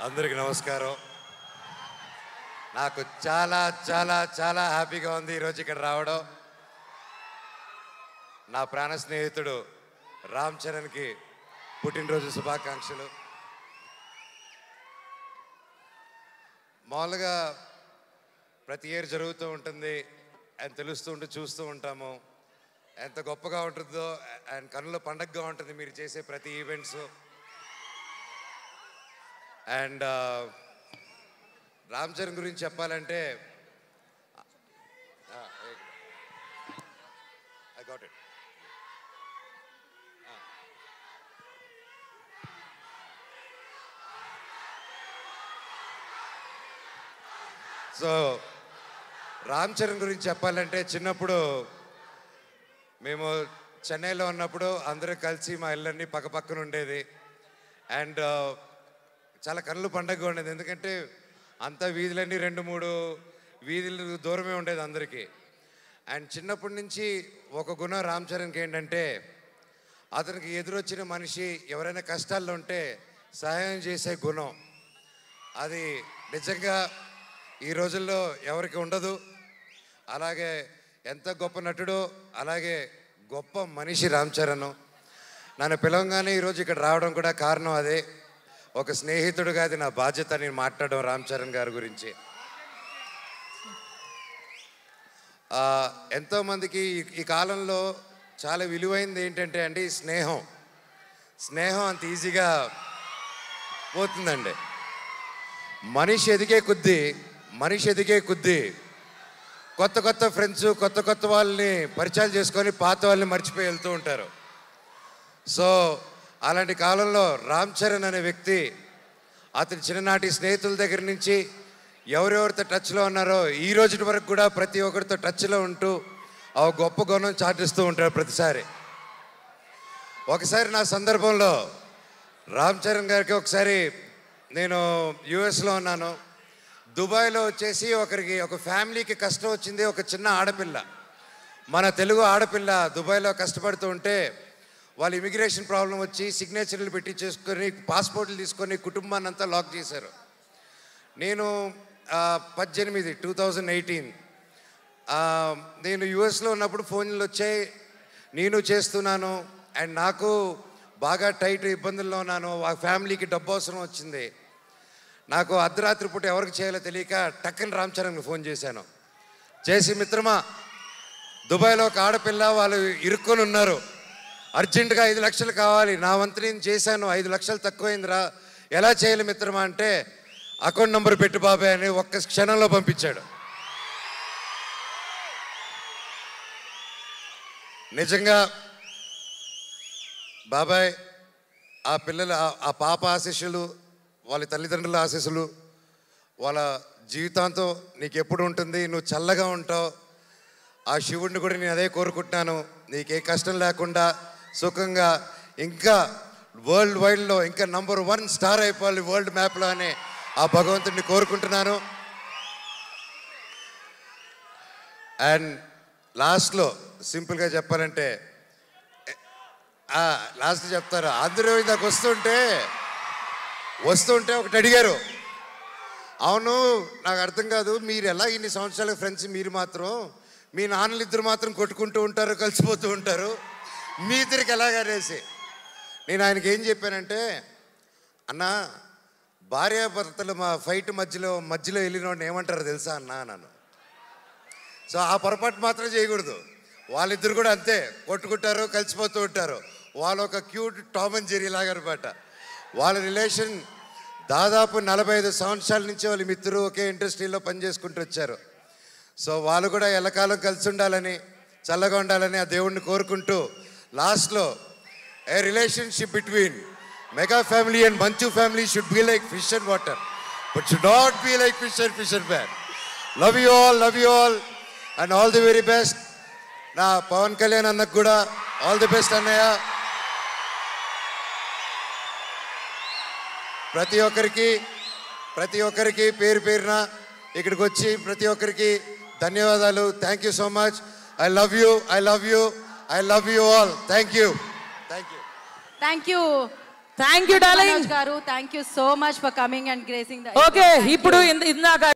అందరికి నమస్కారం. నాకు చాలా చాలా చాలా హ్యాపీగా ఉంది ఈరోజు ఇక్కడ రావడం. నా ప్రాణ స్నేహితుడు రామ్ చరణ్కి పుట్టినరోజు శుభాకాంక్షలు. మామూలుగా ప్రతి ఇయర్ జరుగుతూ ఉంటుంది అండ్ తెలుస్తూ ఉంటూ చూస్తూ ఉంటాము ఎంత గొప్పగా ఉంటుందో అండ్ కన్నుల పండగగా ఉంటుంది మీరు చేసే ప్రతి ఈవెంట్స్. అండ్ రామ్ చరణ్ గురించి చెప్పాలంటే I got it. So Ram Charan గురించి చెప్పాలంటే చిన్నప్పుడు మేము చెన్నైలో ఉన్నప్పుడు అందరూ కలిసి మా ఇళ్ళన్నీ పక్కపక్కన ఉండేది. అండ్ చాలా కన్నుల పండగగా ఉండేది, ఎందుకంటే అంతా వీధులన్నీ 2-3 వీధులు దూరమే ఉండేది అందరికీ. అండ్ చిన్నప్పటి నుంచి ఒక గుణం రామ్ చరణ్కి ఏంటంటే అతనికి ఎదురొచ్చిన మనిషి ఎవరైనా కష్టాల్లో ఉంటే సహాయం చేసే గుణం. అది నిజంగా ఈ రోజుల్లో ఎవరికి ఉండదు. అలాగే ఎంత గొప్ప నటుడో అలాగే గొప్ప మనిషి రామ్ చరణ్. నన్ను పిలవగానే ఈరోజు ఇక్కడ రావడం కూడా కారణం అదే. ఒక స్నేహితుడుగా అది నా బాధ్యత నేను మాట్లాడడం రామ్ చరణ్ గారి గురించి. ఎంతోమందికి ఈ కాలంలో చాలా విలువైనది ఏంటంటే అండి స్నేహం. స్నేహం అంత ఈజీగా పోతుందండి. మనిషి ఎదిగే కొద్దీ కొత్త కొత్త ఫ్రెండ్స్ కొత్త కొత్త వాళ్ళని పరిచయాలు చేసుకొని పాత వాళ్ళని మర్చిపోయి వెళ్తూ ఉంటారు. సో అలాంటి కాలంలో రామ్ చరణ్ అనే వ్యక్తి అతని చిన్ననాటి స్నేహితుల దగ్గర నుంచి ఎవరెవరితో టచ్లో ఉన్నారో ఈ రోజు వరకు కూడా ప్రతి ఒక్కరితో టచ్లో ఉంటూ ఆ గొప్ప గుణం చాటిస్తూ ఉంటారు ప్రతిసారి. ఒకసారి నా సందర్భంలో రామ్ చరణ్ గారికి ఒకసారి నేను యుఎస్లో ఉన్నాను. దుబాయ్లో వచ్చేసి ఒక ఫ్యామిలీకి కష్టం వచ్చింది. ఒక చిన్న ఆడపిల్ల, మన తెలుగు ఆడపిల్ల దుబాయ్లో కష్టపడుతూ ఉంటే వాళ్ళు ఇమిగ్రేషన్ ప్రాబ్లం వచ్చి సిగ్నేచర్లు పెట్టి చేసుకొని పాస్పోర్ట్లు తీసుకొని కుటుంబాన్ని అంతా లాక్ చేశారు. నేను 2018 నేను యుఎస్లో ఉన్నప్పుడు ఫోన్లు వచ్చాయి, నేను చేస్తున్నాను అండ్ నాకు బాగా టైట్ ఇబ్బందుల్లో ఉన్నాను. ఆ ఫ్యామిలీకి డబ్బు అవసరం వచ్చింది. నాకు అర్ధరాత్రి పూట ఎవరికి చేయాలో తెలియక టక్కని రామ్ చరణ్కి ఫోన్ చేశాను. చేసి మిత్రమా, దుబాయ్లో ఒక ఆడపిల్ల వాళ్ళు ఇరుక్కొని ఉన్నారు, అర్జెంటుగా 5 లక్షలు కావాలి, నా వంతు నేను చేశాను, 5 లక్షలు తక్కువైందిరా, ఎలా చేయాలి మిత్రమా అంటే అకౌంట్ నెంబర్ పెట్టు బాబాయ్ అని ఒక్క క్షణంలో పంపించాడు. నిజంగా బాబాయ్ ఆ పిల్లల ఆ పాప ఆశీస్సులు, వాళ్ళ తల్లిదండ్రుల ఆశీస్సులు వాళ్ళ జీవితాంతం నీకు ఎప్పుడు ఉంటుంది, నువ్వు చల్లగా ఉంటావు. ఆ శివుడిని కూడా నేను అదే కోరుకుంటున్నాను, నీకు ఏ కష్టం లేకుండా సుఖంగా ఇంకా వరల్డ్ వైడ్లో ఇంకా నంబర్ 1 స్టార్ అయిపోవాలి వరల్డ్ మ్యాప్లో అని ఆ భగవంతుడిని కోరుకుంటున్నాను. అండ్ లాస్ట్లో సింపుల్గా చెప్పాలంటే లాస్ట్ చెప్తారు, అందరూ ఇందాక వస్తుంటే ఒకటి అడిగారు, అవును నాకు అర్థం కాదు, మీరు ఎలా ఇన్ని సంవత్సరాల ఫ్రెండ్స్, మీరు మాత్రం మీ నాన్నలు ఇద్దరు మాత్రం కొట్టుకుంటూ ఉంటారు, కలిసిపోతూ ఉంటారు, మీ ఇద్దరికి ఎలాగనేసి నేను ఆయనకి ఏం చెప్పానంటే, అన్న భార్యాభర్తలు మా ఫైట్ మధ్యలో వెళ్ళినోడిని ఏమంటారో తెలుసా అన్న నన్ను. సో ఆ పొరపాటు మాత్రం చేయకూడదు. వాళ్ళిద్దరు కూడా అంతే కొట్టుకుంటారు, కలిసిపోతూ ఉంటారు. వాళ్ళు ఒక క్యూట్ టామ్ అండ్ జెర్రీ లాగా అనమాట. వాళ్ళ రిలేషన్ దాదాపు 45 సంవత్సరాల నుంచి వాళ్ళ మిత్రులు ఒకే ఇండస్ట్రీలో పనిచేసుకుంటూ వచ్చారు. సో వాళ్ళు కూడా ఎల్లకాలం కలిసి ఉండాలని, చల్లగా ఉండాలని ఆ దేవుణ్ణి కోరుకుంటూ లాస్ట్లో a relationship between mega family and Manchu family should be like fish and water but should not be like fish and man. Love you all and all the very best. నా పవన్ కళ్యాణ్ అన్నకు కూడా ఆల్ ది బెస్ట్ అన్నయ్య. ప్రతి ఒక్కరికి పేరు పేరున ఇక్కడికి వచ్చి ప్రతి ఒక్కరికి ధన్యవాదాలు. Thank you so much. I love you. I love you all. Thank you. Darling గారు. Thank you so much for coming and gracing the. Okay, ఇప్పుడు ఇందాక